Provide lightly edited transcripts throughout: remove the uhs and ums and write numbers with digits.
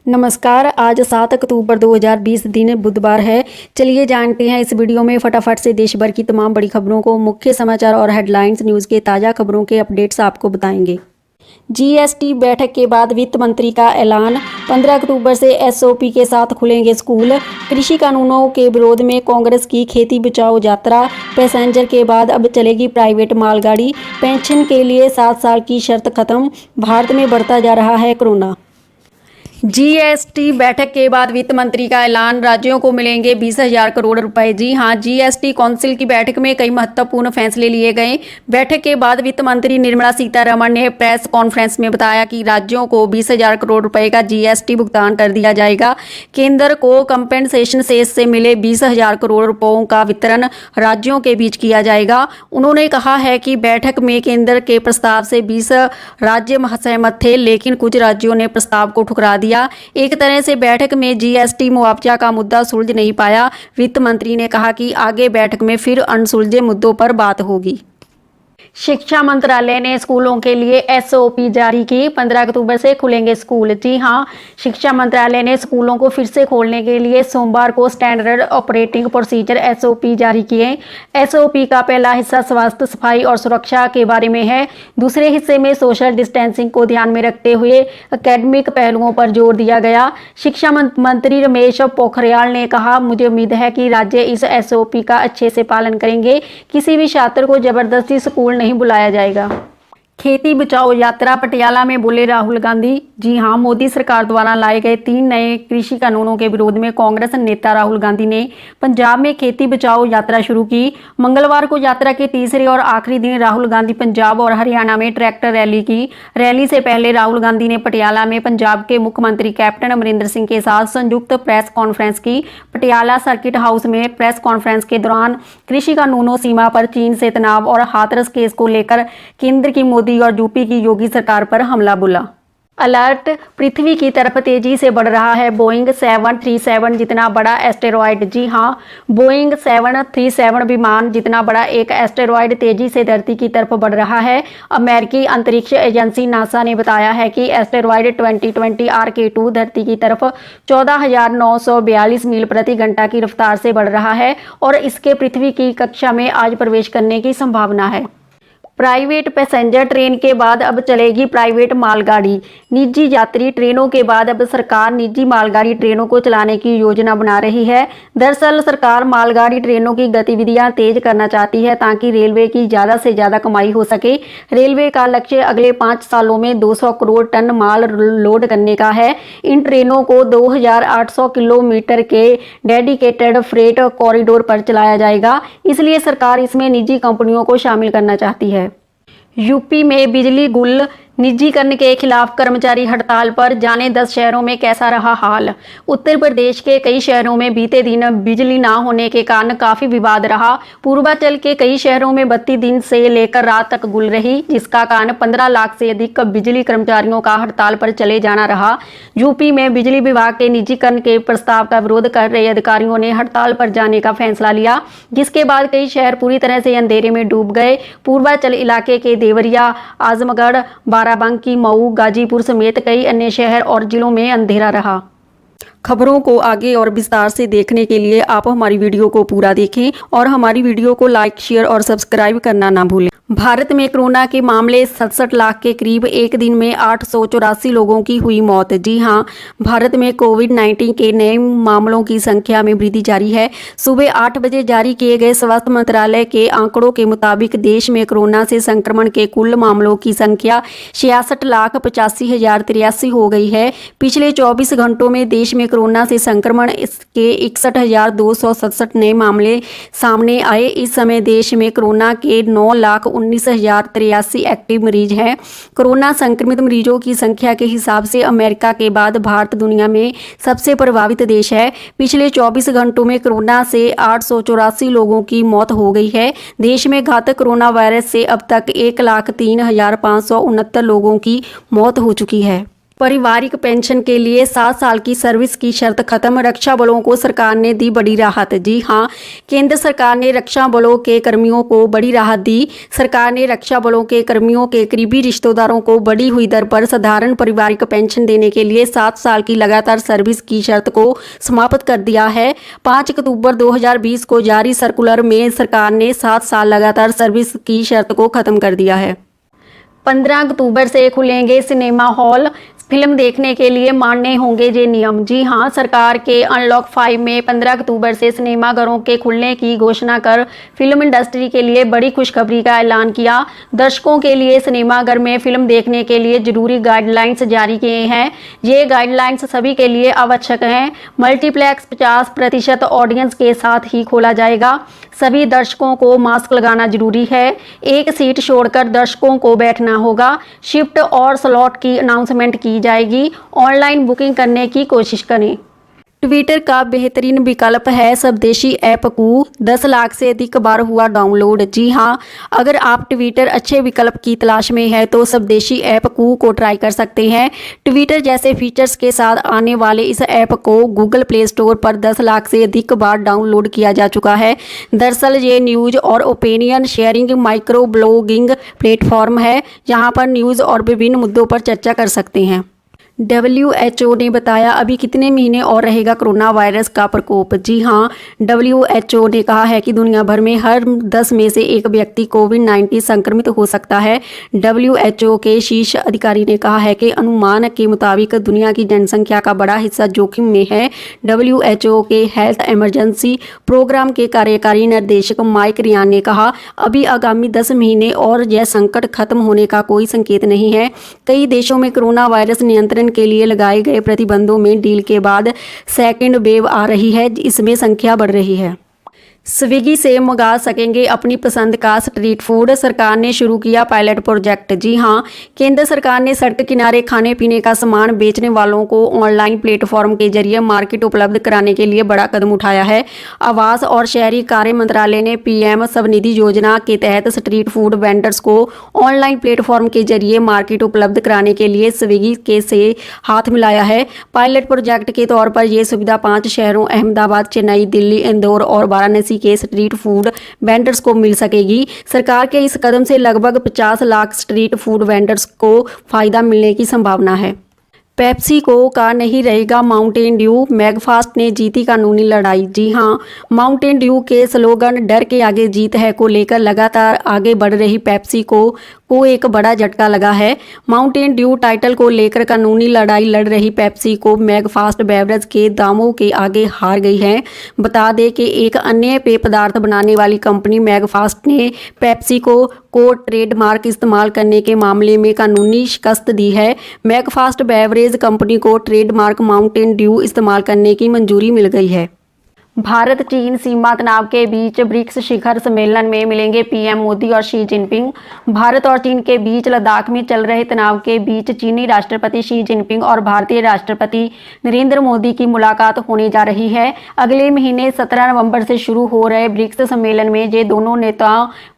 नमस्कार। आज 7 अक्टूबर 2020 दिन बुधवार है। चलिए जानते हैं इस वीडियो में फटाफट से देश भर की तमाम बड़ी खबरों को। मुख्य समाचार और हेडलाइंस न्यूज़ के ताज़ा खबरों के अपडेट्स आपको बताएंगे। जीएसटी बैठक के बाद वित्त मंत्री का ऐलान। 15 अक्टूबर से एसओपी के साथ खुलेंगे स्कूल। कृषि कानूनों के विरोध में कांग्रेस की खेती बचाओ यात्रा। पैसेंजर के बाद अब चलेगी प्राइवेट मालगाड़ी। पेंशन के लिए 7 साल की शर्त खत्म। भारत में बढ़ता जा रहा है कोरोना। जीएसटी बैठक के बाद वित्त मंत्री का ऐलान। राज्यों को मिलेंगे 20,000 करोड़ रुपए। जी हां, जीएसटी काउंसिल की बैठक में कई महत्वपूर्ण फैसले लिए गए। बैठक के बाद वित्त मंत्री निर्मला सीतारमण ने प्रेस कॉन्फ्रेंस में बताया कि राज्यों को 20,000 करोड़ रुपए का जीएसटी भुगतान कर दिया जाएगा। केंद्र को कंपेंसेशन सेस से मिले 20,000 करोड़ रुपयों का वितरण राज्यों के बीच किया जाएगा। उन्होंने कहा है कि बैठक में केंद्र के प्रस्ताव से 20 राज्य सहमत थे, लेकिन कुछ राज्यों ने प्रस्ताव को ठुकरा दिया। एक तरह से बैठक में जीएसटी मुआवजा का मुद्दा सुलझ नहीं पाया। वित्त मंत्री ने कहा कि आगे बैठक में फिर अनसुलझे मुद्दों पर बात होगी। शिक्षा मंत्रालय ने स्कूलों के लिए एसओपी जारी की। 15 अक्टूबर से खुलेंगे स्कूल। जी हां, शिक्षा मंत्रालय ने स्कूलों को फिर से खोलने के लिए सोमवार को स्टैंडर्ड ऑपरेटिंग प्रोसीजर एसओपी जारी किए। एसओपी का पहला हिस्सा स्वास्थ्य, सफाई और सुरक्षा के बारे में है। दूसरे हिस्से में सोशल डिस्टेंसिंग को ध्यान में रखते हुए एकेडमिक पहलुओं पर जोर दिया गया। शिक्षा मंत्री रमेश पोखरियाल ने कहा, मुझे उम्मीद है कि राज्य इस एसओपी का अच्छे से पालन करेंगे। किसी भी छात्र को जबरदस्ती स्कूल नहीं बुलाया जाएगा। खेती बचाओ यात्रा पटियाला में बोले राहुल गांधी। जी हां, मोदी सरकार द्वारा लाए गए 3 नए कृषि कानूनों के विरोध में कांग्रेस नेता राहुल गांधी ने पंजाब में खेती बचाओ यात्रा शुरू की। मंगलवार को यात्रा के तीसरे और आखिरी दिन राहुल गांधी पंजाब और हरियाणा में ट्रैक्टर रैली की। रैली से पहले राहुल गांधी ने पटियाला में पंजाब के मुख्यमंत्री कैप्टन अमरिंदर सिंह के साथ संयुक्त प्रेस कॉन्फ्रेंस की। पटियाला सर्किट हाउस में प्रेस कॉन्फ्रेंस के दौरान कृषि कानूनों, सीमा पर चीन से तनाव और हाथरस केस को लेकर केंद्र की मोदी और यूपी की योगी सरकार पर हमला बोला। अलर्ट, पृथ्वी की तरफ तेजी से बढ़ रहा है बोइंग 737 जितना बड़ा एस्टेरॉयड। जी हां, बोइंग 737 विमान जितना बड़ा एक एस्टेरॉयड तेजी से धरती की तरफ बढ़ रहा है। अमेरिकी अंतरिक्ष एजेंसी नासा ने बताया है कि एस्टेरॉयड 2020 RK2 धरती की तरफ 14,942 मील प्रति घंटा की रफ्तार से बढ़ रहा है और इसके पृथ्वी की कक्षा में आज प्रवेश करने की संभावना है। प्राइवेट पैसेंजर ट्रेन के बाद अब चलेगी प्राइवेट मालगाड़ी। निजी यात्री ट्रेनों के बाद अब सरकार निजी मालगाड़ी ट्रेनों को चलाने की योजना बना रही है। दरअसल सरकार मालगाड़ी ट्रेनों की गतिविधियां तेज करना चाहती है ताकि रेलवे की ज़्यादा से ज़्यादा कमाई हो सके। रेलवे का लक्ष्य अगले 5 सालों में 200 करोड़ टन माल लोड करने का है। इन ट्रेनों को 2,800 किलोमीटर के डेडिकेटेड फ्रेट कॉरिडोर पर चलाया जाएगा, इसलिए सरकार इसमें निजी कंपनियों को शामिल करना चाहती है। यूपी में बिजली गुल, निजीकरण के खिलाफ कर्मचारी हड़ताल पर। जाने 10 शहरों में कैसा रहा हाल। उत्तर प्रदेश के कई शहरों में बीते दिन बिजली ना होने के कारण काफी विवाद रहा। पूर्वांचल के कई शहरों में बत्ती दिन से लेकर रात तक गुल रही, जिसका कारण 15 लाख से अधिक बिजली कर्मचारियों का हड़ताल पर चले जाना रहा। यूपी में बिजली विभाग के निजीकरण के प्रस्ताव का विरोध कर रहे अधिकारियों ने हड़ताल पर जाने का फैसला लिया, जिसके बाद कई शहर पूरी तरह से अंधेरे में डूब गए। पूर्वांचल इलाके के देवरिया, आजमगढ़, बाराबंकी, मऊ, गाजीपुर समेत कई अन्य शहर और जिलों में अंधेरा रहा। खबरों को आगे और विस्तार से देखने के लिए आप हमारी वीडियो को पूरा देखें और हमारी वीडियो को लाइक, शेयर और सब्सक्राइब करना ना भूलें। भारत में कोरोना के मामले 67 लाख के करीब। एक दिन में 884 लोगों की हुई मौत। जी हां, भारत में कोविड-19 के नए मामलों की संख्या में वृद्धि जारी है। सुबह 8 बजे जारी किए गए स्वास्थ्य मंत्रालय के आंकड़ों के मुताबिक देश में कोरोना से संक्रमण के कुल मामलों की संख्या 66,85,083 हो गई है। पिछले 24 घंटों में देश में कोरोना से संक्रमण के 61,267 नए मामले सामने आए। इस समय देश में कोरोना के 9,19,083 एक्टिव मरीज हैं। कोरोना संक्रमित मरीजों की संख्या के हिसाब से अमेरिका के बाद भारत दुनिया में सबसे प्रभावित देश है। पिछले 24 घंटों में कोरोना से 884 लोगों की मौत हो गई है। देश में घातक कोरोना वायरस से अब तक 1,03,569 लोगों की मौत हो चुकी है। पारिवारिक पेंशन के लिए 7 साल की सर्विस की शर्त खत्म, रक्षा बलों को सरकार ने दी बड़ी राहत। जी हां, केंद्र सरकार ने रक्षा बलों के कर्मियों को बड़ी राहत दी। सरकार ने रक्षा बलों के कर्मियों के करीबी रिश्तेदारों को बढ़ी हुई दर पर साधारण पारिवारिक पेंशन देने के लिए 7 साल की लगातार सर्विस की शर्त को समाप्त कर दिया है। 5 अक्टूबर 2020 को जारी सर्कुलर में सरकार ने 7 साल लगातार सर्विस की शर्त को खत्म कर दिया है। 15 अक्टूबर से खुलेंगे सिनेमा हॉल, फिल्म देखने के लिए मानने होंगे ये नियम। जी हां, सरकार के अनलॉक 5 में 15 अक्टूबर से सिनेमाघरों के खुलने की घोषणा कर फिल्म इंडस्ट्री के लिए बड़ी खुशखबरी का ऐलान किया। दर्शकों के लिए सिनेमाघर में फिल्म देखने के लिए जरूरी गाइडलाइंस जारी किए हैं। ये गाइडलाइंस सभी के लिए आवश्यक हैं। मल्टीप्लेक्स 50% ऑडियंस के साथ ही खोला जाएगा। सभी दर्शकों को मास्क लगाना जरूरी है। एक सीट छोड़कर दर्शकों को बैठना होगा। शिफ्ट और स्लॉट की अनाउंसमेंट की जाएगी। ऑनलाइन बुकिंग करने की कोशिश करें। ट्विटर का बेहतरीन विकल्प है स्वदेशी ऐप को 10 लाख से अधिक बार हुआ डाउनलोड। जी हां, अगर आप ट्विटर अच्छे विकल्प की तलाश में है तो स्वदेशी ऐप को ट्राई कर सकते हैं। ट्विटर जैसे फीचर्स के साथ आने वाले इस ऐप को गूगल प्ले स्टोर पर 10 लाख से अधिक बार डाउनलोड किया जा चुका है। दरअसल ये न्यूज़ और opinion sharing micro blogging platform है, जहाँ पर न्यूज़ और विभिन्न मुद्दों पर चर्चा कर सकते हैं। WHO ने बताया अभी कितने महीने और रहेगा कोरोना वायरस का प्रकोप। जी हां, WHO ने कहा है कि दुनिया भर में हर 10 में से एक व्यक्ति कोविड-19 संक्रमित हो सकता है। WHO के शीर्ष अधिकारी ने कहा है कि अनुमान के मुताबिक दुनिया की जनसंख्या का बड़ा हिस्सा जोखिम में है। WHO के हेल्थ इमरजेंसी प्रोग्राम के कार्यकारी निर्देशक माइक रियान ने कहा, अभी आगामी 10 महीने और यह संकट खत्म होने का कोई संकेत नहीं है। कई देशों में कोरोना वायरस नियंत्रण के लिए लगाए गए प्रतिबंधों में ढील के बाद सेकेंड वेव आ रही है, इसमें संख्या बढ़ रही है। स्विगी से मंगा सकेंगे अपनी पसंद का स्ट्रीट फूड, सरकार ने शुरू किया पायलट प्रोजेक्ट। जी हां, केंद्र सरकार ने सड़क किनारे खाने पीने का सामान बेचने वालों को ऑनलाइन प्लेटफॉर्म के जरिए मार्केट उपलब्ध कराने के लिए बड़ा कदम उठाया है। आवास और शहरी कार्य मंत्रालय ने PM स्वनिधि योजना के तहत स्ट्रीट फूड वेंडर्स को ऑनलाइन प्लेटफॉर्म के जरिए मार्केट उपलब्ध कराने के लिए स्विगी के से हाथ मिलाया है। पायलट प्रोजेक्ट के तौर पर यह सुविधा 5 शहरों अहमदाबाद, चेन्नई, दिल्ली, इंदौर और वाराणसी के स्ट्रीट फूड वेंडर्स को मिल सकेगी। सरकार के इस कदम से लगभग 50 लाख स्ट्रीट फूड वेंडर्स को फायदा मिलने की संभावना है। पेप्सी को का नहीं रहेगा माउंटेन ड्यू, मैगफास्ट ने जीती कानूनी लड़ाई। जी हां, माउंटेन ड्यू के स्लोगन डर के आगे जीत है को लेकर लगातार आगे बढ़ रही पेप्सी को एक बड़ा झटका लगा है। माउंटेन ड्यू टाइटल को लेकर कानूनी लड़ाई लड़ रही पेप्सी को मैगफास्ट बेवरेज के दामों के आगे हार गई है। बता दें कि एक अन्य पेय पदार्थ बनाने वाली कंपनी मैगफास्ट ने पेप्सी को ट्रेडमार्क इस्तेमाल करने के मामले में कानूनी शिकस्त दी है। मैगफास्ट बेवरेज कंपनी को ट्रेडमार्क माउंटेन ड्यू इस्तेमाल करने की मंजूरी मिल गई है। भारत चीन सीमा तनाव के बीच ब्रिक्स शिखर सम्मेलन में मिलेंगे PM मोदी और शी जिनपिंग। भारत और चीन के बीच लद्दाख में चल रहे तनाव के बीच चीनी राष्ट्रपति शी जिनपिंग और भारतीय राष्ट्रपति नरेंद्र मोदी की मुलाकात होने जा रही है। अगले महीने 17 नवंबर से शुरू हो रहे ब्रिक्स सम्मेलन में ये दोनों नेता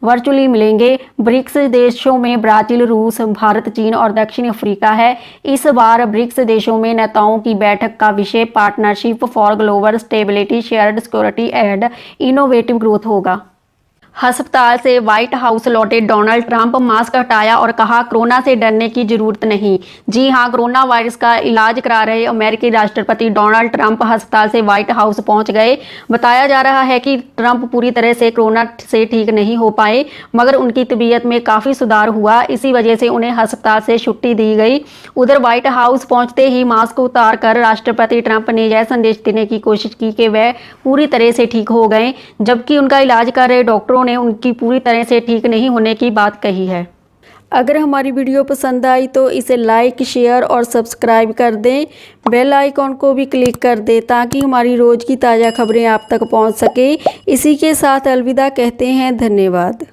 वर्चुअली मिलेंगे। ब्रिक्स देशों में ब्राजील, रूस, भारत, चीन और दक्षिण अफ्रीका है। इस बार ब्रिक्स देशों में नेताओं की बैठक का विषय partnership for global stability, shared security and innovative growth होगा। अस्पताल से व्हाइट हाउस लौटे डोनाल्ड ट्रंप, मास्क हटाया और कहा कोरोना से डरने की जरूरत नहीं। जी हां, कोरोना वायरस का इलाज करा रहे अमेरिकी राष्ट्रपति डोनाल्ड ट्रंप अस्पताल से व्हाइट हाउस पहुंच गए। बताया जा रहा है कि ट्रंप पूरी तरह से कोरोना से ठीक नहीं हो पाए, मगर उनकी तबीयत में काफ़ी सुधार हुआ। इसी वजह से उन्हें अस्पताल से छुट्टी दी गई। उधर व्हाइट हाउस पहुंचते ही मास्क उतार कर राष्ट्रपति ट्रंप ने यह संदेश देने की कोशिश की कि वह पूरी तरह से ठीक हो गए, जबकि उनका इलाज कर रहे डॉक्टरों ने उनकी पूरी तरह से ठीक नहीं होने की बात कही है। अगर हमारी वीडियो पसंद आई तो इसे लाइक, शेयर और सब्सक्राइब कर दें। बेल आइकॉन को भी क्लिक कर दें ताकि हमारी रोज़ की ताज़ा खबरें आप तक पहुंच सके। इसी के साथ अलविदा कहते हैं। धन्यवाद।